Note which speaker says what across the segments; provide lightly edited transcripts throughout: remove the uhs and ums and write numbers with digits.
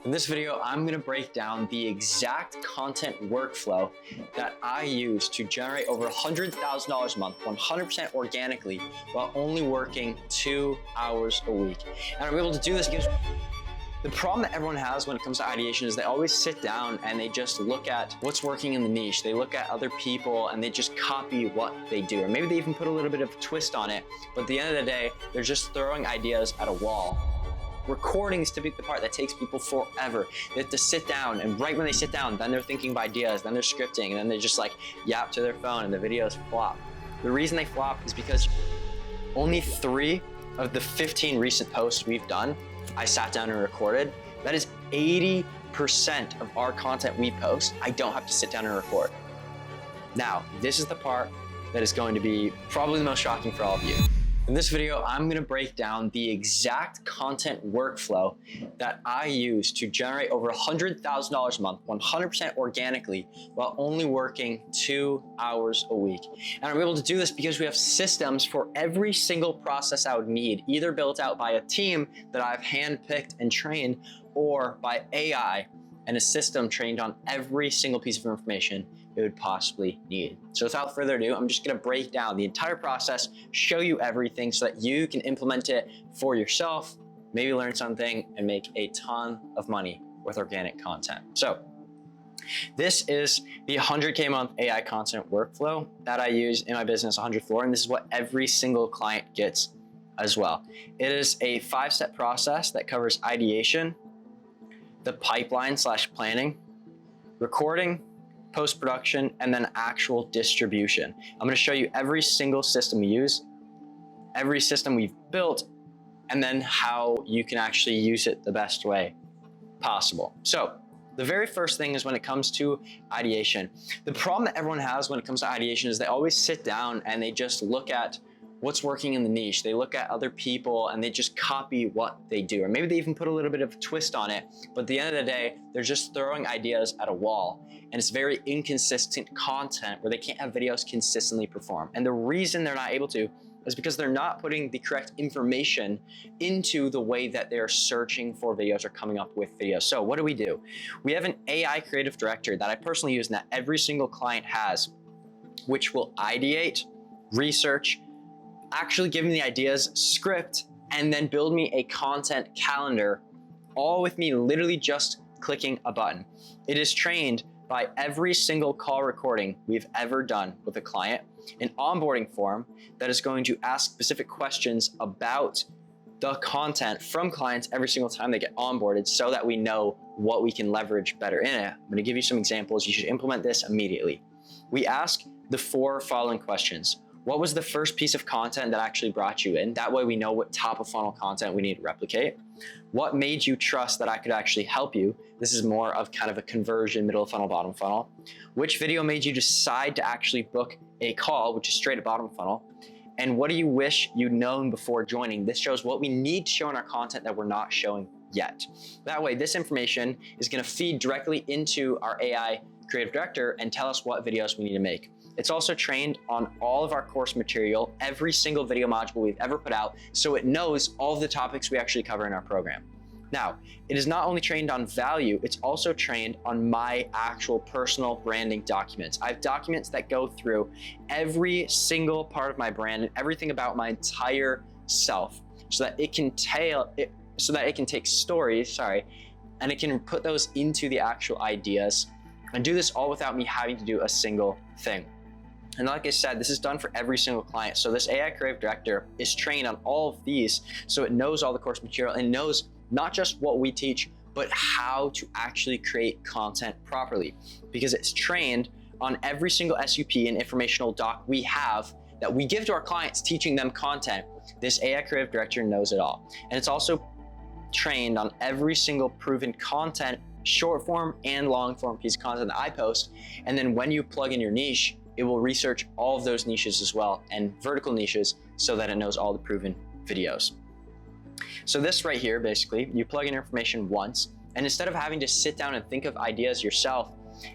Speaker 1: In this video, I'm going to break down the exact content workflow that I use to generate over $100,000 a month, 100% organically, while only working 2 hours a week. And I'm able to do this because the problem that everyone has when it comes to ideation is they always sit down and they just look at what's working in the niche. They look at other people and they just copy what they do. Or maybe they even put a little bit of a twist on it, but at the end of the day, they're just throwing ideas at a wall. Recording is typically the part that takes people forever. They have to sit down, and right when they sit down, then they're thinking of ideas, then they're scripting, and then they just like yap to their phone and the videos flop. The reason they flop is because only 3 of the 15 recent posts we've done, I sat down and recorded. That is 80% of our content we post, I don't have to sit down and record. Now, this is the part that is going to be probably the most shocking for all of you. In this video, I'm going to break down the exact content workflow that I use to generate over $100,000 a month, 100% organically, while only working 2 hours a week. And I'm able to do this because we have systems for every single process I would need, either built out by a team that I've handpicked and trained, or by AI and a system trained on every single piece of information it would possibly need. So without further ado, I'm just gonna break down the entire process, show you everything so that you can implement it for yourself, maybe learn something, and make a ton of money with organic content. So this is the 100K a month AI content workflow that I use in my business 100 Floor, and this is what every single client gets as well. It is a 5-step process that covers ideation, the pipeline / planning, recording, post-production, and then actual distribution. I'm gonna show you every single system we use, every system we've built, and then how you can actually use it the best way possible. So the very first thing is when it comes to ideation. The problem that everyone has when it comes to ideation is they always sit down and they just look at what's working in the niche. They look at other people and they just copy what they do. Or maybe they even put a little bit of a twist on it, but at the end of the day, they're just throwing ideas at a wall. And it's very inconsistent content where they can't have videos consistently perform. And the reason they're not able to is because they're not putting the correct information into the way that they're searching for videos or coming up with videos. So what do? We have an AI creative director that I personally use and that every single client has, which will ideate, research, actually give me the ideas, script, and then build me a content calendar, all with me literally just clicking a button. It is trained by every single call recording we've ever done with a client, an onboarding form that is going to ask specific questions about the content from clients every single time they get onboarded so that we know what we can leverage better in it. I'm gonna give you some examples. You should implement this immediately. We ask the 4 following questions. What was the first piece of content that actually brought you in? That way we know what top of funnel content we need to replicate. What made you trust that I could actually help you? This is more of kind of a conversion, middle of funnel, bottom funnel. Which video made you decide to actually book a call, which is straight at bottom funnel? And what do you wish you'd known before joining? This shows what we need to show in our content that we're not showing yet. That way, this information is gonna feed directly into our AI creative director and tell us what videos we need to make. It's also trained on all of our course material, every single video module we've ever put out, so it knows all of the topics we actually cover in our program. Now, it is not only trained on value, it's also trained on my actual personal branding documents. I have documents that go through every single part of my brand and everything about my entire self so that it can take stories, and it can put those into the actual ideas and do this all without me having to do a single thing. And like I said, this is done for every single client. So this AI creative director is trained on all of these, so it knows all the course material and knows not just what we teach, but how to actually create content properly, because it's trained on every single SUP and informational doc we have that we give to our clients, teaching them content. This AI creative director knows it all. And it's also trained on every single proven content, short form and long form piece of content that I post. And then when you plug in your niche, it will research all of those niches as well, and vertical niches, so that it knows all the proven videos. So this right here, basically, you plug in your information once, and instead of having to sit down and think of ideas yourself,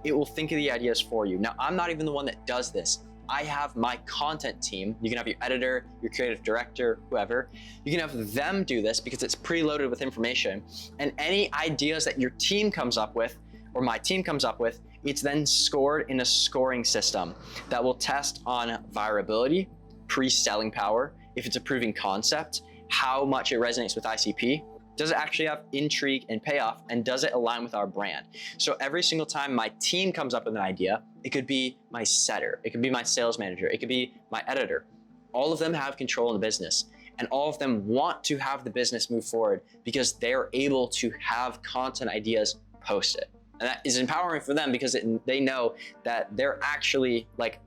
Speaker 1: it will think of the ideas for you. Now, I'm not even the one that does this. I have my content team. You can have your editor, your creative director, whoever. You can have them do this because it's preloaded with information. And any ideas that your team comes up with, or my team comes up with, it's then scored in a scoring system that will test on viability, pre-selling power, if it's a proving concept, how much it resonates with ICP, does it actually have intrigue and payoff, and does it align with our brand? So every single time my team comes up with an idea, it could be my setter, it could be my sales manager, it could be my editor. All of them have control in the business, and all of them want to have the business move forward because they're able to have content ideas posted. And that is empowering for them because they know that they're actually like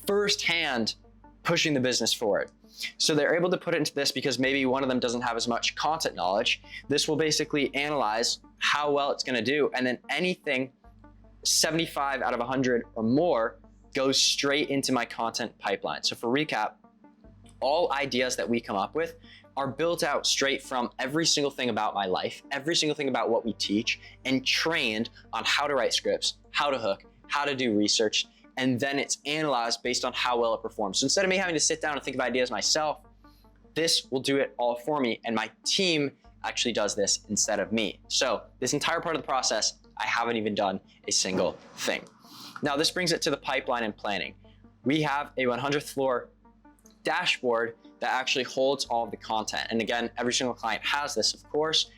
Speaker 1: firsthand pushing the business forward. So they're able to put it into this because maybe one of them doesn't have as much content knowledge. This will basically analyze how well it's going to do. And then anything 75 out of 100 or more goes straight into my content pipeline. So for recap, all ideas that we come up with are built out straight from every single thing about my life, every single thing about what we teach, and trained on how to write scripts, how to hook, how to do research, and then it's analyzed based on how well it performs. So instead of me having to sit down and think of ideas myself, this will do it all for me, and my team actually does this instead of me. So this entire part of the process, I haven't even done a single thing. Now this brings it to the pipeline and planning. We have a 100th floor dashboard that actually holds all of the content. And again, every single client has this, of course.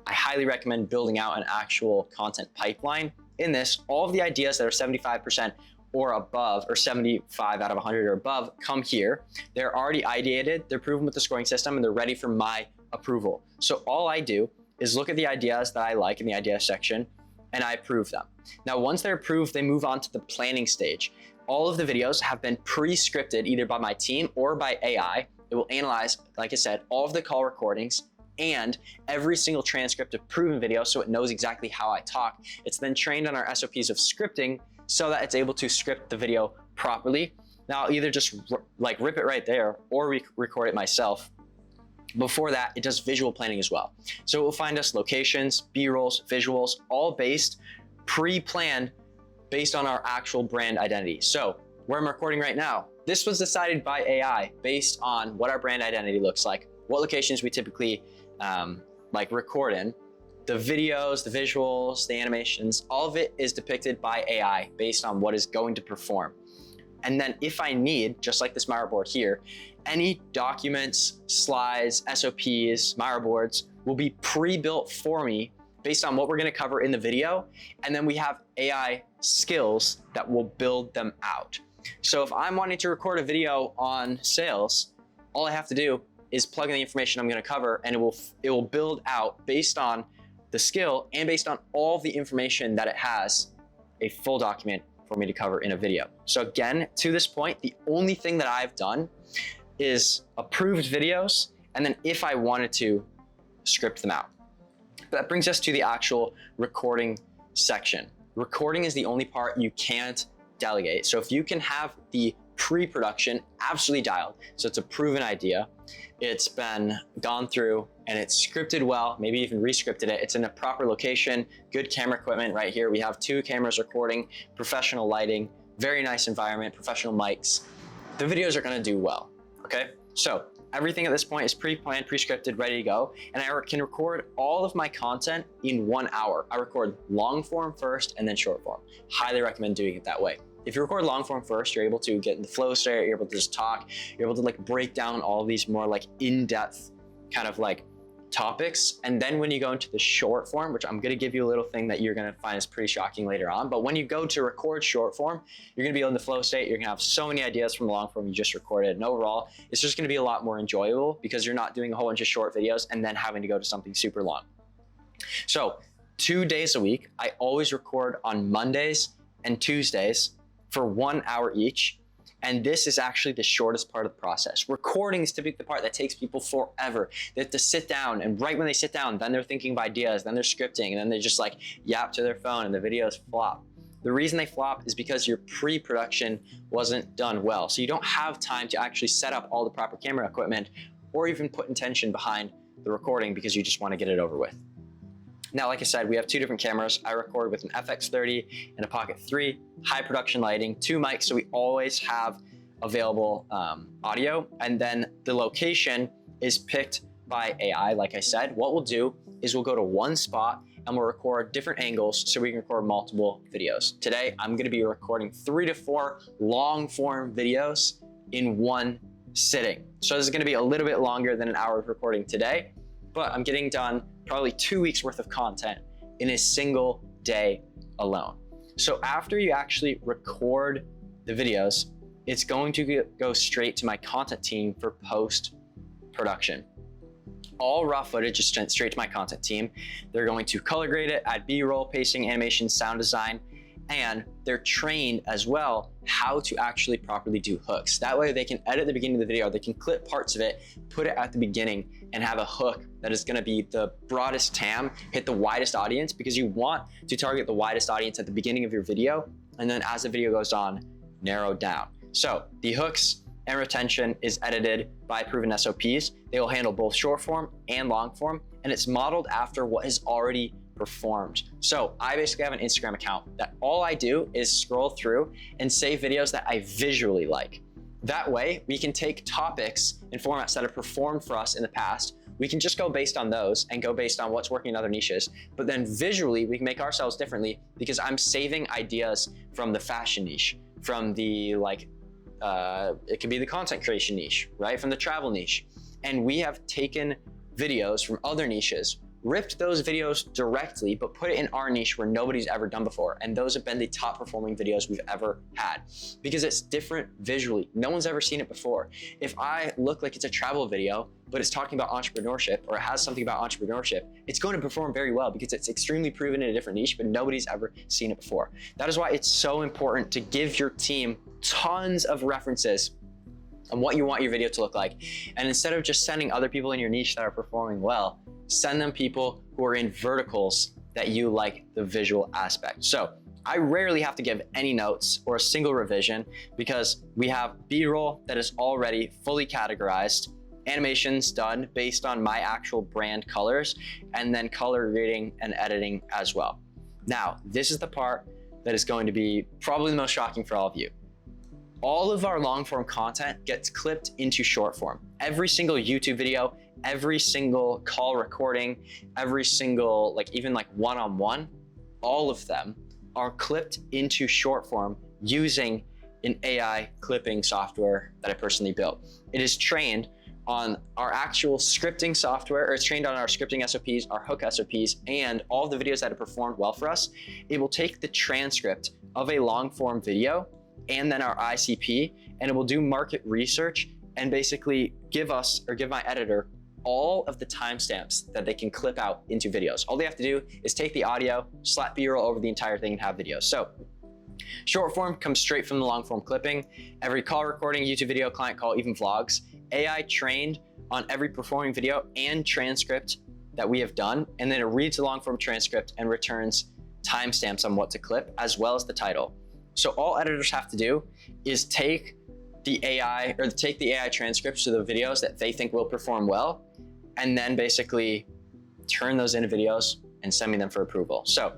Speaker 1: I highly recommend building out an actual content pipeline. In this, all of the ideas that are 75% or above, or 75 out of 100 or above, come here. They're already ideated, they're proven with the scoring system, and they're ready for my approval. So all I do is look at the ideas that I like in the idea section, and I approve them. Now, once they're approved, they move on to the planning stage. All of the videos have been pre-scripted either by my team or by AI. It will analyze, like I said, all of the call recordings and every single transcript of proven video, so it knows exactly how I talk. It's then trained on our SOPs of scripting so that it's able to script the video properly. Now I'll either just like rip it right there or record it myself. Before that, it does visual planning as well. So it will find us locations, B-rolls, visuals, all based, pre-planned based on our actual brand identity. So where I'm recording right now, this was decided by AI based on what our brand identity looks like, what locations we typically like record in, the videos, the visuals, the animations, all of it is depicted by AI based on what is going to perform. And then if I need, just like this Miro board here, any documents, slides, SOPs, Miro boards will be pre-built for me based on what we're gonna cover in the video. And then we have AI skills that will build them out. So if I'm wanting to record a video on sales, all I have to do is plug in the information I'm gonna cover, and it will build out based on the skill and based on all the information that it has, a full document for me to cover in a video. So again, to this point, the only thing that I've done is approved videos, and then if I wanted to, script them out. That brings us to the actual recording section. Recording is the only part you can't delegate. So if you can have the pre-production absolutely dialed, so it's a proven idea, it's been gone through and it's scripted well, maybe even re-scripted it, it's in a proper location, good camera equipment right here. We have 2 cameras recording, professional lighting, very nice environment, professional mics. The videos are gonna do well, okay? So everything at this point is pre-planned, pre-scripted, ready to go, and I can record all of my content in 1 hour. I record long form first and then short form. Highly recommend doing it that way. If you record long form first, you're able to get in the flow state, you're able to just talk, you're able to like break down all of these more like in-depth kind of like topics. And then when you go into the short form, which I'm gonna give you a little thing that you're gonna find is pretty shocking later on, but when you go to record short form, you're gonna be in the flow state, you're gonna have so many ideas from the long form you just recorded, and overall, it's just gonna be a lot more enjoyable because you're not doing a whole bunch of short videos and then having to go to something super long. So 2 days a week, I always record on Mondays and Tuesdays for 1 hour each. And this is actually the shortest part of the process. Recording is typically the part that takes people forever. They have to sit down, and right when they sit down, then they're thinking of ideas, then they're scripting, and then they just like yap to their phone and the videos flop. The reason they flop is because your pre-production wasn't done well. So you don't have time to actually set up all the proper camera equipment or even put intention behind the recording because you just want to get it over with. Now, like I said, we have two different cameras. I record with an FX30 and a Pocket 3, high production lighting, 2 mics, so we always have available audio. And then the location is picked by AI, like I said. What we'll do is we'll go to one spot and we'll record different angles so we can record multiple videos. Today, I'm gonna be recording 3 to 4 long form videos in one sitting. So this is gonna be a little bit longer than an hour of recording today, but I'm getting done probably 2 weeks worth of content in a single day alone. So after you actually record the videos, it's going to go straight to my content team for post-production. All raw footage is sent straight to my content team. They're going to color grade it, add B-roll, pacing, animation, sound design, and they're trained as well how to actually properly do hooks. That way they can edit the beginning of the video, they can clip parts of it, put it at the beginning, and have a hook that is gonna be the broadest TAM, hit the widest audience, because you want to target the widest audience at the beginning of your video, and then as the video goes on, narrow down. So the hooks and retention is edited by proven SOPs. They will handle both short form and long form, and it's modeled after what has already performed. So I basically have an Instagram account that all I do is scroll through and save videos that I visually like. That way we can take topics and formats that have performed for us in the past. We can just go based on those and go based on what's working in other niches, but then visually we can make ourselves differently because I'm saving ideas from the fashion niche, from the it could be the content creation niche, right? From the travel niche. And we have taken videos from other niches, ripped those videos directly, but put it in our niche where nobody's ever done before. And those have been the top performing videos we've ever had because it's different visually. No one's ever seen it before. If I look like it's a travel video, but it's talking about entrepreneurship or it has something about entrepreneurship, it's going to perform very well because it's extremely proven in a different niche, but nobody's ever seen it before. That is why it's so important to give your team tons of references on what you want your video to look like. And instead of just sending other people in your niche that are performing well, send them people who are in verticals that you like the visual aspect. So I rarely have to give any notes or a single revision because we have B-roll that is already fully categorized, animations done based on my actual brand colors, and then color grading and editing as well. Now, this is the part that is going to be probably the most shocking for all of you. All of our long form content gets clipped into short form. Every single YouTube video, every single call recording, every single even one-on-one, all of them are clipped into short form using an AI clipping software that I personally built. It is trained on our actual scripting software, or it's trained on our scripting SOPs, our hook SOPs, and all the videos that have performed well for us. It will take the transcript of a long form video and then our ICP, and it will do market research and basically give us, or give my editor, all of the timestamps that they can clip out into videos. All they have to do is take the audio, slap B-roll over the entire thing and have videos. So short form comes straight from the long form clipping. Every call recording, YouTube video, client call, even vlogs, AI trained on every performing video and transcript that we have done, and then it reads the long form transcript and returns timestamps on what to clip, as well as the title. So all editors have to do is take the AI transcripts to the videos that they think will perform well, and then basically turn those into videos and send me them for approval. So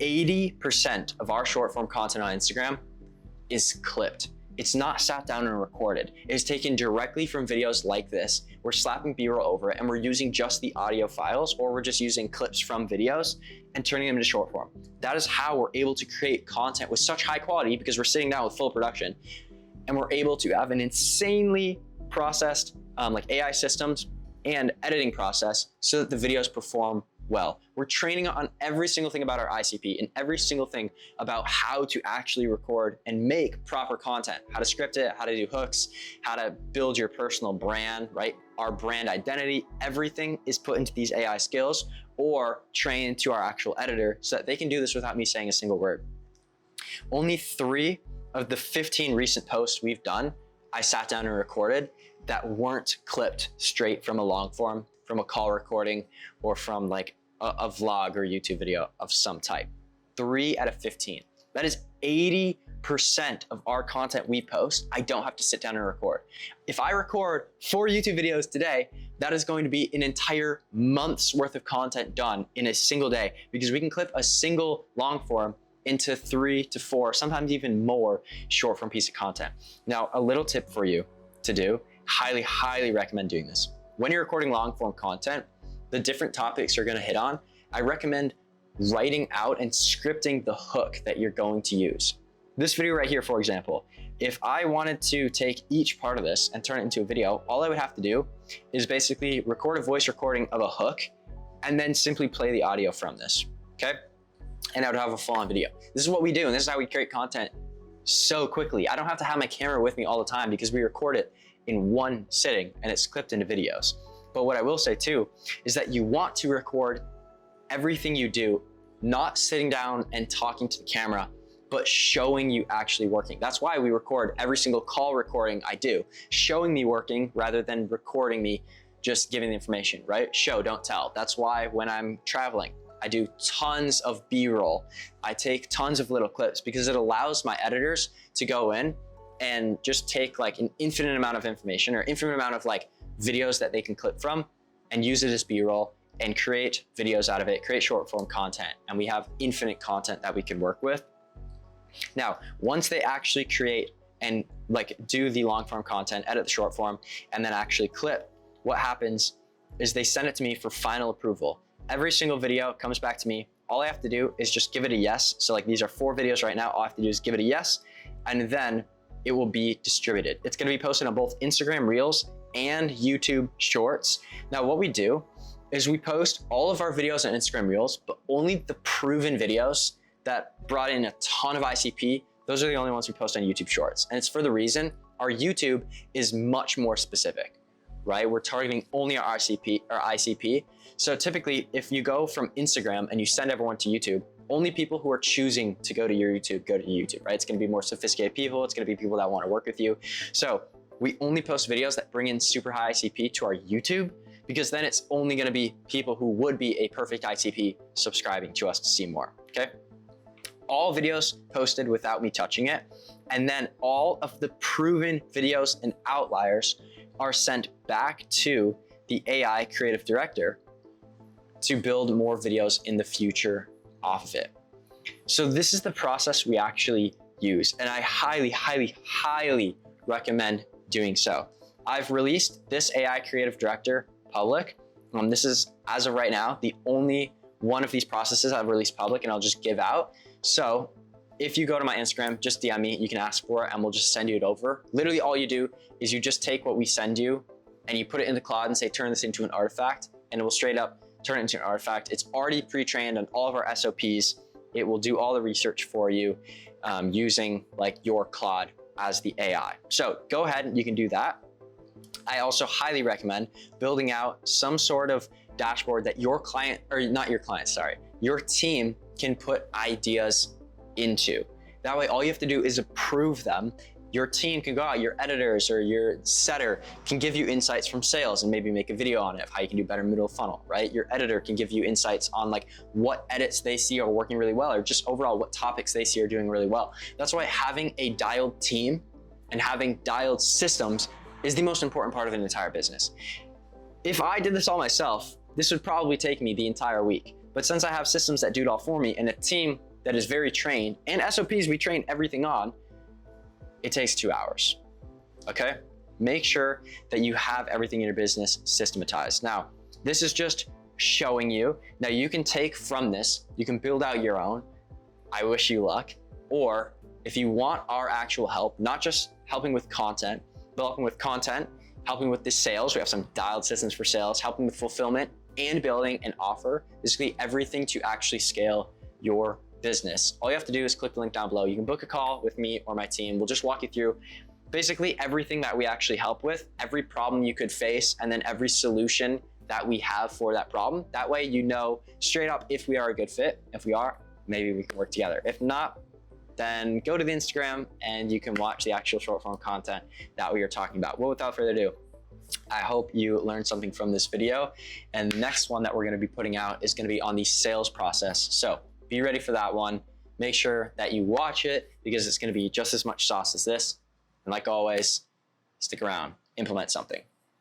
Speaker 1: 80% of our short form content on Instagram is clipped. It's not sat down and recorded. It is taken directly from videos like this. We're slapping B-roll over it and we're using just the audio files, or we're just using clips from videos and turning them into short form. That is how we're able to create content with such high quality, because we're sitting down with full production and we're able to have an insanely processed AI systems and editing process so that the videos perform well. We're training on every single thing about our ICP and every single thing about how to actually record and make proper content, how to script it, how to do hooks, how to build your personal brand, right? Our brand identity, everything is put into these AI skills or trained to our actual editor so that they can do this without me saying a single word. Only 3 of the 15 recent posts we've done, I sat down and recorded that weren't clipped straight from a long form, from a call recording, or from a vlog or YouTube video of some type. 3 out of 15. That is 80% 90% of our content we post, I don't have to sit down and record. If I record 4 YouTube videos today, that is going to be an entire month's worth of content done in a single day, because we can clip a single long form into 3 to 4, sometimes even more short form piece of content. Now, a little tip for you to do, highly recommend doing this. When you're recording long form content, the different topics you're gonna hit on, I recommend writing out and scripting the hook that you're going to use. This video right here, for example, if I wanted to take each part of this and turn it into a video, all I would have to do is basically record a voice recording of a hook and then simply play the audio from this, okay? And I would have a full-on video. This is what we do, and this is how we create content so quickly. I don't have to have my camera with me all the time because we record it in one sitting and it's clipped into videos. But what I will say too is that you want to record everything you do, not sitting down and talking to the camera, but showing you actually working. That's why we record every single call recording I do, showing me working rather than recording me just giving the information, right? Show, don't tell. That's why when I'm traveling, I do tons of B-roll. I take tons of little clips because it allows my editors to go in and just take like an infinite amount of information or infinite amount of like videos that they can clip from and use it as B-roll and create videos out of it, create short form content. And we have infinite content that we can work with. Now, once they actually create and like do the long form content, edit the short form, and then actually clip, what happens is they send it to me for final approval. Every single video comes back to me. All I have to do is just give it a yes. So like these are 4 videos right now. All I have to do is give it a yes, and then it will be distributed. It's gonna be posted on both Instagram Reels and YouTube Shorts. Now what we do is we post all of our videos on Instagram Reels, but only the proven videos that brought in a ton of ICP. Those are the only ones we post on YouTube Shorts. And it's for the reason our YouTube is much more specific, right? We're targeting only our ICP. So typically, if you go from Instagram and you send everyone to YouTube, only people who are choosing to go to your YouTube, go to YouTube, right? It's gonna be more sophisticated people. It's gonna be people that wanna work with you. So we only post videos that bring in super high ICP to our YouTube, because then it's only gonna be people who would be a perfect ICP subscribing to us to see more, okay? All videos posted without me touching it. And then all of the proven videos and outliers are sent back to the AI creative director to build more videos in the future off of it. So this is the process we actually use. And I highly recommend doing so. I've released this AI creative director public. This is, as of right now, the only one of these processes I've released public and I'll just give out. So if you go to my Instagram, just DM me, you can ask for it and we'll just send you it over. Literally all you do is you just take what we send you and you put it in the cloud and say, turn this into an artifact, and it will straight up turn it into an artifact. It's already pre-trained on all of our SOPs. It will do all the research for you using like your Claude as the AI. So go ahead and you can do that. I also highly recommend building out some sort of dashboard that your client, or not your client, sorry, your team can put ideas into. That way, all you have to do is approve them. Your team can go out, your editors or your setter can give you insights from sales and maybe make a video on it of how you can do better middle funnel, right? Your editor can give you insights on like what edits they see are working really well, or just overall what topics they see are doing really well. That's why having a dialed team and having dialed systems is the most important part of an entire business. If I did this all myself, this would probably take me the entire week. But since I have systems that do it all for me and a team that is very trained, and SOPs we train everything on, it takes 2 hours, okay? Make sure that you have everything in your business systematized. Now, this is just showing you. Now you can take from this, you can build out your own. I wish you luck. Or if you want our actual help, not just helping with content, but helping with content, helping with the sales. We have some dialed systems for sales, helping with fulfillment and building an offer, basically everything to actually scale your business. All you have to do is click the link down below. You can book a call with me or my team. We'll just walk you through basically everything that we actually help with, every problem you could face, and then every solution that we have for that problem. That way you know straight up if we are a good fit. If we are, maybe we can work together. If not, then go to the Instagram and you can watch the actual short form content that we are talking about. Well, without further ado, I hope you learned something from this video. And the next one that we're gonna be putting out is gonna be on the sales process. So be ready for that one. make sure that you watch it because it's going to be just as much sauce as this. And like always, stick around, implement something.